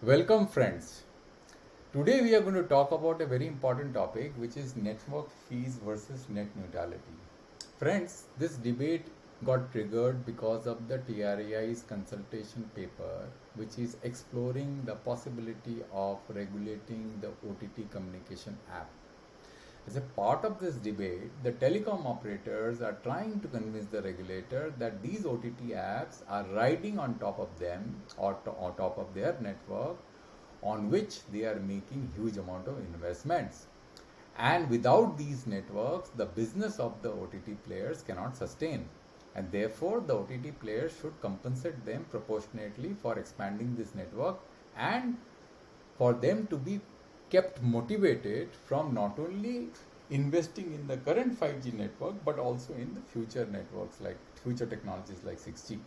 Welcome friends. Today we are going to talk about a very important topic, which is network fees versus net neutrality. Friends, this debate got triggered because of the TRAI's consultation paper, which is exploring the possibility of regulating the OTT communication app. As a part of this debate, the telecom operators are trying to convince the regulator that these OTT apps are riding on top of them or on top of their network, on which they are making huge amount of investments. And without these networks, the business of the OTT players cannot sustain. And therefore, the OTT players should compensate them proportionately for expanding this network and for them to be kept motivated from not only investing in the current 5G network but also in the future networks, like future technologies like 6G.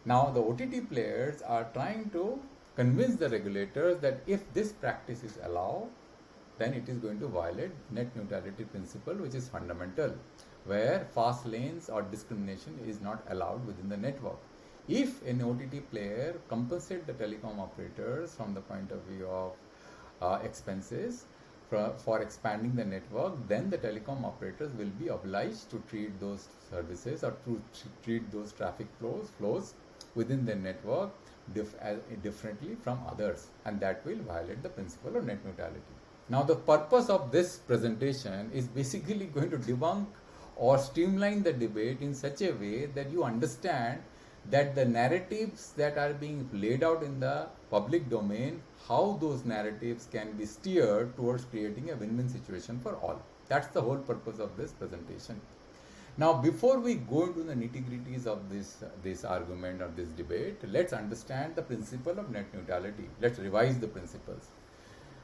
Now the OTT players are trying to convince the regulators that if this practice is allowed, then it is going to violate net neutrality principle, which is fundamental, where fast lanes or discrimination is not allowed within the network. If an OTT player compensates the telecom operators from the point of view of expenses for expanding the network, then the telecom operators will be obliged to treat those services or to treat those traffic flows within the network differently from others, and that will violate the principle of net neutrality. Now the purpose of this presentation is basically going to debunk or streamline the debate in such a way that you understand that the narratives that are being laid out in the public domain, how those narratives can be steered towards creating a win-win situation for all. That's the whole purpose of this presentation. Now, before we go into the nitty-gritties of this argument or this debate, let's understand the principle of net neutrality. Let's revise the principles.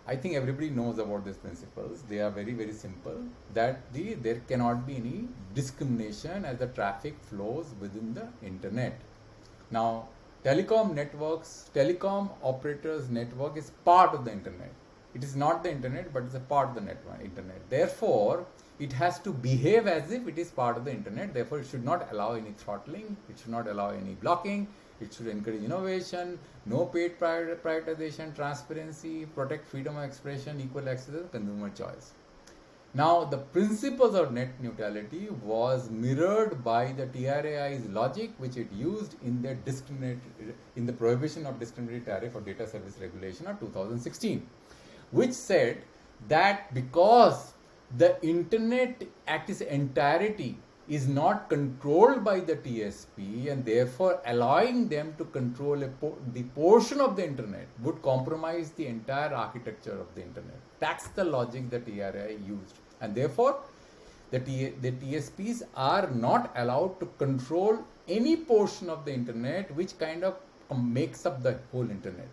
I think everybody knows about these principles. They are very, very simple. That there cannot be any discrimination as the traffic flows within the internet. Now, telecom operators network is part of the internet. It is not the internet, but it's a part of the internet. Therefore, it has to behave as if it is part of the internet. Therefore, it should not allow any throttling. It should not allow any blocking. It should encourage innovation, no paid privatization, transparency, protect freedom of expression, equal access, and consumer choice. Now, the principles of net neutrality was mirrored by the TRAI's logic, which it used in the prohibition of discriminatory tariff or data service regulation of 2016, which said that because the internet at its entirety is not controlled by the TSP, and therefore allowing them to control the portion of the internet would compromise the entire architecture of the internet. That's the logic that TRAI used, and therefore the TSPs are not allowed to control any portion of the internet which kind of makes up the whole internet.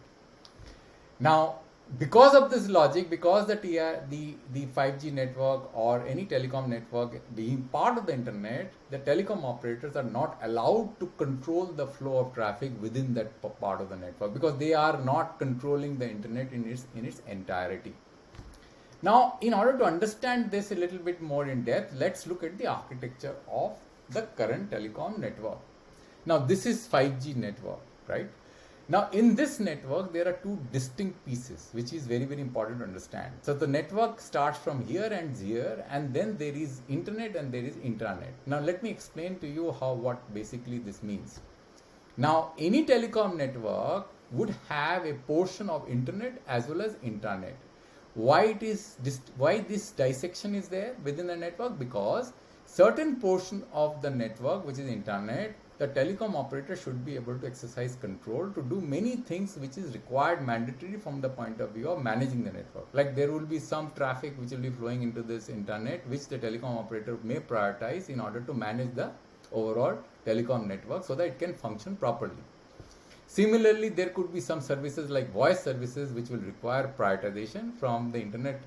Now, because of this logic, because the 5G network or any telecom network being part of the internet, the telecom operators are not allowed to control the flow of traffic within that part of the network, because they are not controlling the internet in its entirety. Now, in order to understand this a little bit more in depth, let's look at the architecture of the current telecom network. Now, this is 5G network, right? Now, in this network, there are two distinct pieces, which is very, very important to understand. So, the network starts from here and here, and then there is internet and there is intranet. Now, let me explain to you what basically this means. Now, any telecom network would have a portion of internet as well as intranet. Why this dissection is there within the network? Because certain portion of the network, which is internet, the telecom operator should be able to exercise control to do many things which is required mandatory from the point of view of managing the network. Like there will be some traffic which will be flowing into this internet, which the telecom operator may prioritize in order to manage the overall telecom network so that it can function properly. Similarly, there could be some services like voice services which will require prioritization from the internet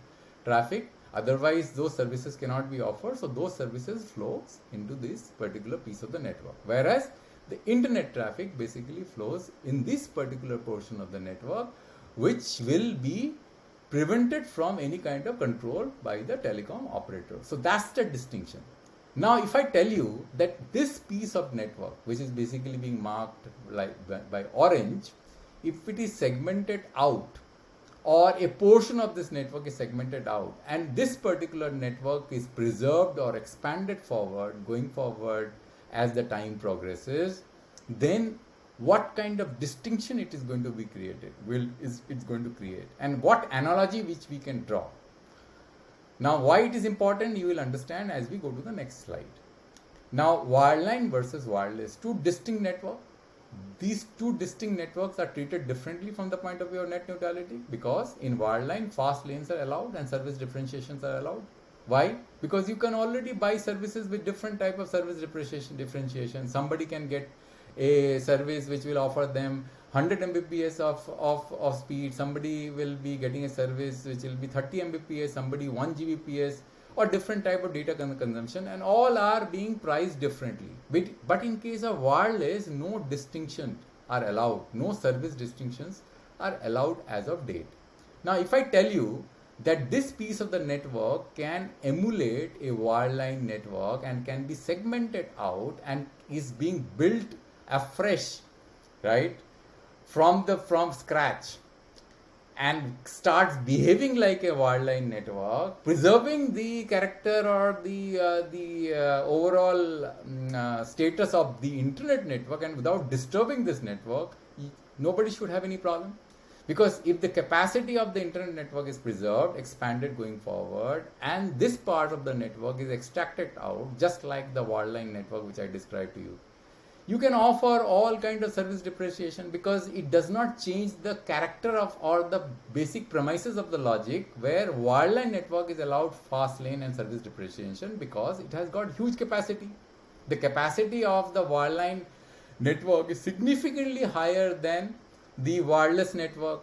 traffic. Otherwise, those services cannot be offered, so those services flows into this particular piece of the network. Whereas the internet traffic basically flows in this particular portion of the network, which will be prevented from any kind of control by the telecom operator. So that's the distinction. Now, if I tell you that this piece of network, which is basically being marked like by orange, if it is segmented out, or a portion of this network is segmented out, and this particular network is preserved or expanded forward, going forward as the time progresses, then what kind of distinction it is going to be created, it's going to create, and what analogy which we can draw. Now, why it is important, you will understand as we go to the next slide. Now, wireline versus wireless, two distinct networks. These two distinct networks are treated differently from the point of view of net neutrality, because in wireline, fast lanes are allowed and service differentiations are allowed. Why? Because you can already buy services with different type of service differentiation. Somebody can get a service which will offer them 100 Mbps of speed. Somebody will be getting a service which will be 30 Mbps, somebody 1 Gbps, or different type of data consumption, and all are being priced differently. But in case of wireless, no distinction are allowed, no service distinctions are allowed as of date. Now, if I tell you that this piece of the network can emulate a wireline network and can be segmented out and is being built afresh, right, from scratch, and starts behaving like a wireline network, preserving the character or the overall status of the internet network, and without disturbing this network, nobody should have any problem. Because if the capacity of the internet network is preserved, expanded going forward, and this part of the network is extracted out, just like the wireline network which I described to you, you can offer all kind of service depreciation, because it does not change the character of or the basic premises of the logic, where wireline network is allowed fast lane and service depreciation because it has got huge capacity. The capacity of the wireline network is significantly higher than the wireless network.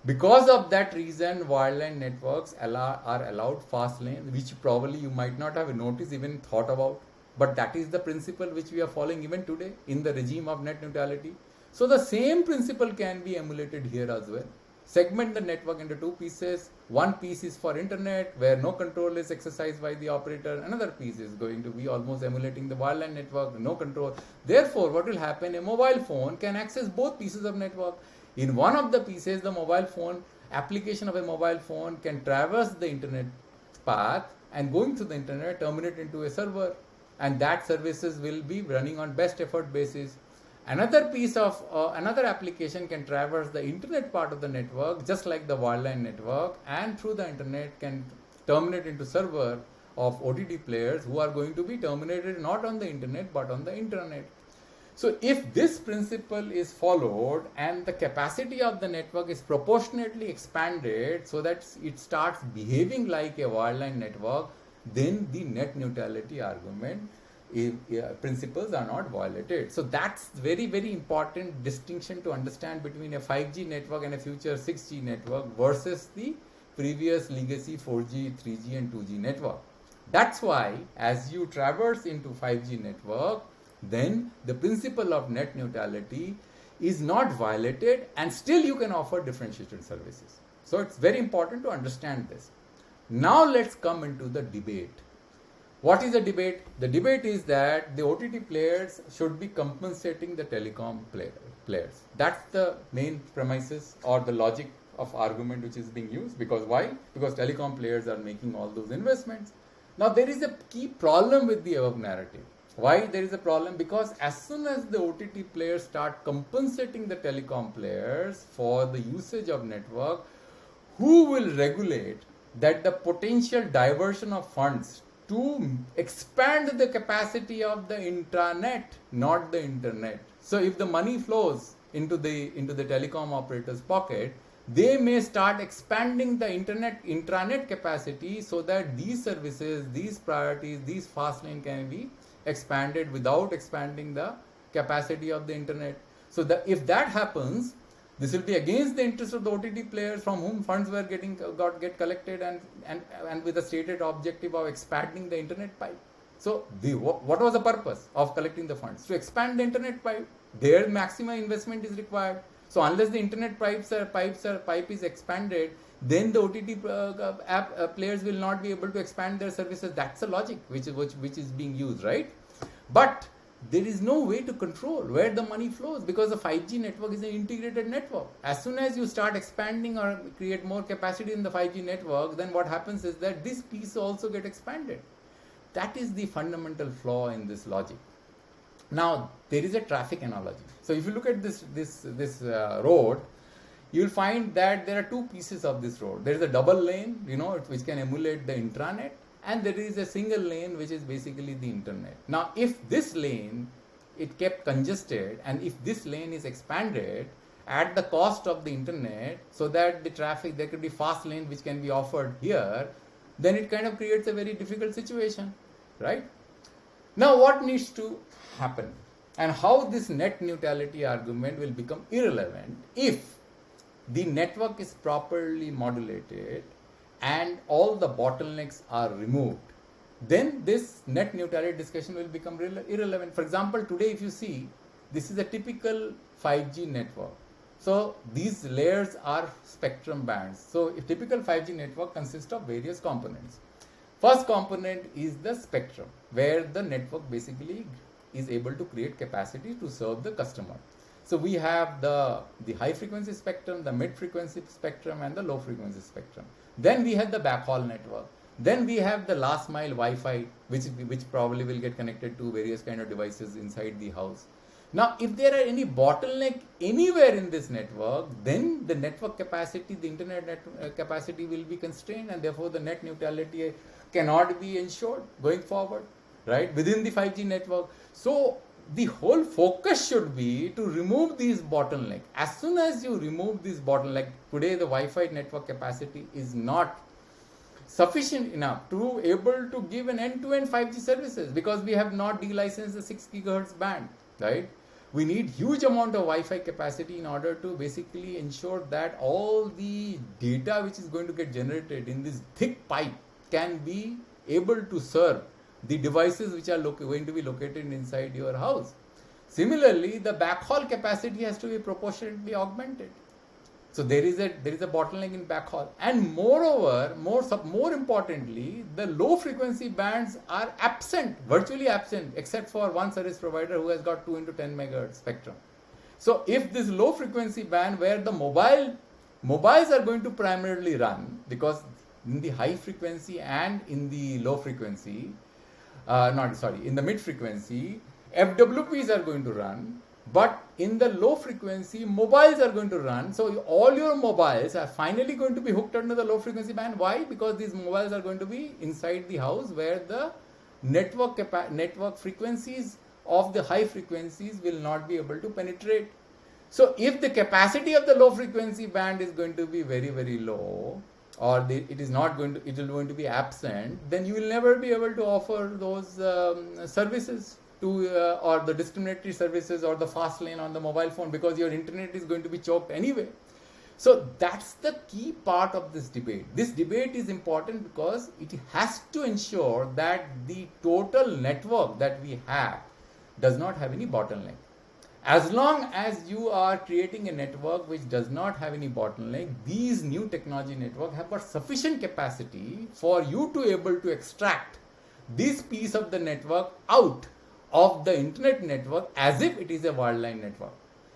Because of that reason, wireline networks are allowed fast lane, which probably you might not have noticed, even thought about. But that is the principle which we are following even today in the regime of net neutrality. So the same principle can be emulated here as well. Segment the network into two pieces. One piece is for internet, where no control is exercised by the operator. Another piece is going to be almost emulating the wireline network, no control. Therefore, what will happen? A mobile phone can access both pieces of network. In one of the pieces, the mobile phone, application of a mobile phone can traverse the internet path, and going through the internet terminate into a server, and that services will be running on best effort basis. Another piece of another application can traverse the internet part of the network, just like the wireline network, and through the internet can terminate into server of OTT players, who are going to be terminated not on the internet but on the intranet. So if this principle is followed and the capacity of the network is proportionately expanded so that it starts behaving like a wireline network, then the net neutrality argument principles are not violated. So that's very, very important distinction to understand between a 5G network and a future 6G network versus the previous legacy 4G, 3G and 2G network. That's why as you traverse into 5G network, then the principle of net neutrality is not violated, and still you can offer differentiated services. So it's very important to understand this. Now let's come into the debate. What is the debate? The debate is that the OTT players should be compensating the telecom players. That's the main premises or the logic of argument which is being used. Because why? Because telecom players are making all those investments. Now there is a key problem with the above narrative. Why there is a problem? Because as soon as the OTT players start compensating the telecom players for the usage of network, who will regulate that the potential diversion of funds to expand the capacity of the intranet, not the internet? So if the money flows into the telecom operator's pocket, they may start expanding the intranet capacity so that these services, these priorities, these fast lane can be expanded without expanding the capacity of the internet. So if that happens, this will be against the interest of the OTT players from whom funds were get collected and with the stated objective of expanding the internet pipe. So what was the purpose of collecting the funds? To expand the internet pipe. Their maximum investment is required. So unless the internet pipe is expanded, then the OTT players will not be able to expand their services. That's the logic which is being used, right? But there is no way to control where the money flows, because the 5G network is an integrated network. As soon as you start expanding or create more capacity in the 5G network, then what happens is that this piece also get expanded. That is the fundamental flaw in this logic. Now, there is a traffic analogy. So if you look at this road, you'll find that there are two pieces of this road. There is a double lane, which can emulate the intranet, and there is a single lane, which is basically the internet. Now, if this lane, it kept congested, and if this lane is expanded at the cost of the internet, so that the traffic, there could be fast lane which can be offered here, then it kind of creates a very difficult situation, right? Now, what needs to happen, and how this net neutrality argument will become irrelevant if the network is properly modulated and all the bottlenecks are removed, then this net neutrality discussion will become irrelevant. For example, today if you see, this is a typical 5G network. So these layers are spectrum bands. So a typical 5G network consists of various components. First component is the spectrum, where the network basically is able to create capacity to serve the customer. So we have the high frequency spectrum, the mid frequency spectrum, and the low frequency spectrum. Then we have the backhaul network. Then we have the last mile Wi-Fi, which probably will get connected to various kind of devices inside the house. Now, if there are any bottleneck anywhere in this network, then the network capacity, the internet capacity will be constrained, and therefore the net neutrality cannot be ensured going forward, right, within the 5G network. So the whole focus should be to remove these bottlenecks. As soon as you remove this bottleneck, today the Wi-Fi network capacity is not sufficient enough to able to give an end-to-end 5G services, because we have not delicensed the 6 gigahertz band, right? We need huge amount of Wi-Fi capacity in order to basically ensure that all the data which is going to get generated in this thick pipe can be able to serve the devices which are going to be located inside your house. Similarly, the backhaul capacity has to be proportionately augmented. So there is a bottleneck in backhaul, and moreover, more importantly, the low frequency bands are absent, virtually absent, except for one service provider who has got 2 into 10 megahertz spectrum. So if this low frequency band, where the mobiles are going to primarily run, because in the high frequency and in the low frequency, in the mid frequency, FWPs are going to run, but in the low frequency, mobiles are going to run. So all your mobiles are finally going to be hooked onto the low frequency band. Why? Because these mobiles are going to be inside the house, where the network frequencies of the high frequencies will not be able to penetrate. So if the capacity of the low frequency band is going to be very, very low, or it is going to be absent, then you will never be able to offer those services or the discriminatory services or the fast lane on the mobile phone, because your internet is going to be choked anyway. So that's the key part of this debate. This debate is important because it has to ensure that the total network that we have does not have any bottleneck. As long as you are creating a network which does not have any bottleneck, these new technology networks have got sufficient capacity for you to able to extract this piece of the network out of the internet network as if it is a wireline network.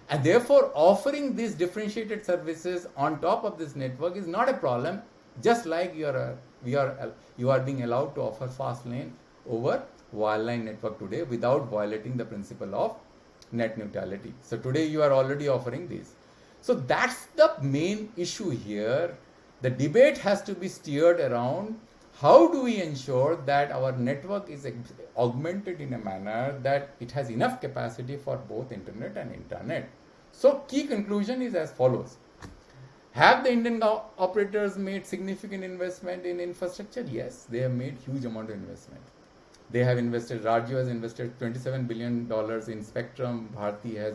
And therefore, offering these differentiated services on top of this network is not a problem, just like you are being allowed to offer fast lane over wireline network today without violating the principle of net neutrality. So today you are already offering these. So that's the main issue here. The debate has to be steered around how do we ensure that our network is augmented in a manner that it has enough capacity for both internet and intranet. So key conclusion is as follows. Have the Indian operators made significant investment in infrastructure? Yes, they have made huge amount of investment. They have invested, Rajyo has invested $27 billion in spectrum. Bharti has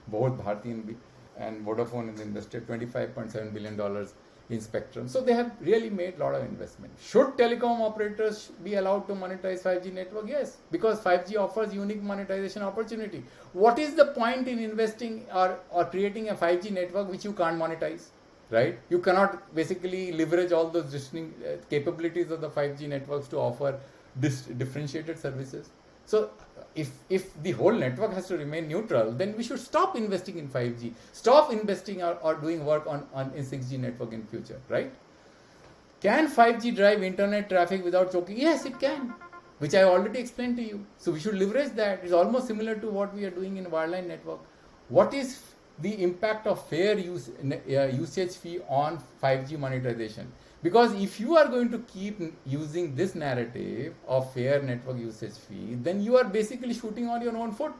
both Bharti and Vodafone has invested $25.7 billion in spectrum. So they have really made a lot of investment. Should telecom operators be allowed to monetize 5G network? Yes, because 5G offers unique monetization opportunity. What is the point in investing or creating a 5G network which you can't monetize, right? You cannot basically leverage all those distinct capabilities of the 5G networks to offer differentiated services. So if the whole network has to remain neutral, then we should stop investing in 5G, stop investing or doing work on in 6G network in future, right? Can 5G drive internet traffic without choking? Yes, it can, which I already explained to you. So we should leverage that. It's almost similar to what we are doing in wireline network. What is the impact of fair usage fee on 5G monetization? Because if you are going to keep using this narrative of fair network usage fee, then you are basically shooting on your own foot.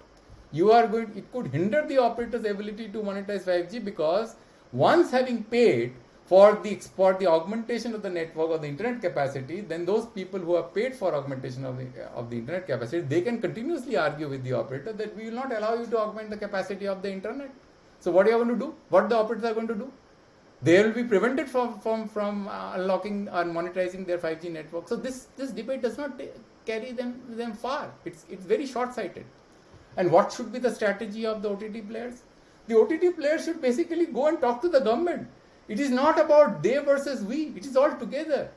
It could hinder the operator's ability to monetize 5G, because once having paid for the augmentation of the network or the internet capacity, then those people who have paid for augmentation of the internet capacity, they can continuously argue with the operator that we will not allow you to augment the capacity of the internet. So what are you going to do? What the operators are going to do? They will be prevented from unlocking or monetizing their 5G network. So this debate does not carry them far. It's very short-sighted. And what should be the strategy of the OTT players? The OTT players should basically go and talk to the government. It is not about they versus we. It is all together.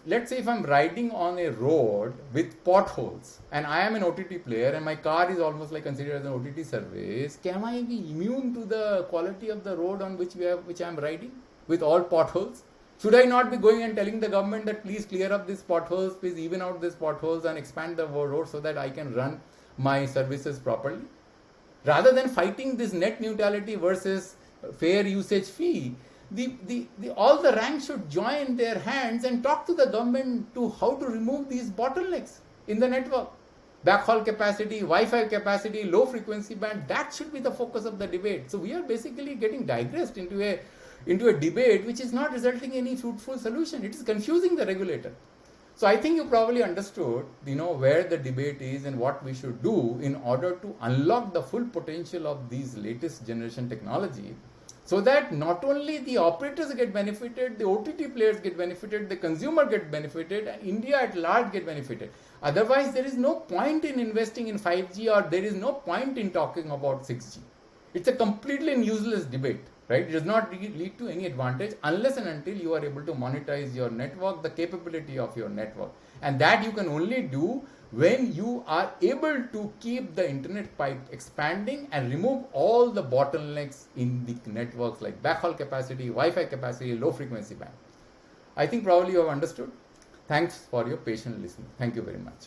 Let's say if I'm riding on a road with potholes and I am an OTT player and my car is almost like considered as an OTT service, can I be immune to the quality of the road on which I'm riding with all potholes? Should I not be going and telling the government that please clear up these potholes, please even out these potholes and expand the road so that I can run my services properly? Rather than fighting this net neutrality versus fair usage fee, all the ranks should join their hands and talk to the government to how to remove these bottlenecks in the network. Backhaul capacity, Wi-Fi capacity, low frequency band, that should be the focus of the debate. So we are basically getting digressed into a debate which is not resulting in any fruitful solution. It is confusing the regulator. So I think you probably understood, where the debate is and what we should do in order to unlock the full potential of these latest generation technology, so that not only the operators get benefited, the OTT players get benefited, the consumer get benefited, and India at large get benefited. Otherwise, there is no point in investing in 5G, or there is no point in talking about 6G. It's a completely useless debate, right? It does not lead to any advantage unless and until you are able to monetize your network, the capability of your network. And that you can only do when you are able to keep the internet pipe expanding and remove all the bottlenecks in the networks like backhaul capacity, Wi-Fi capacity, low frequency band. I think probably you have understood. Thanks for your patient listening. Thank you very much.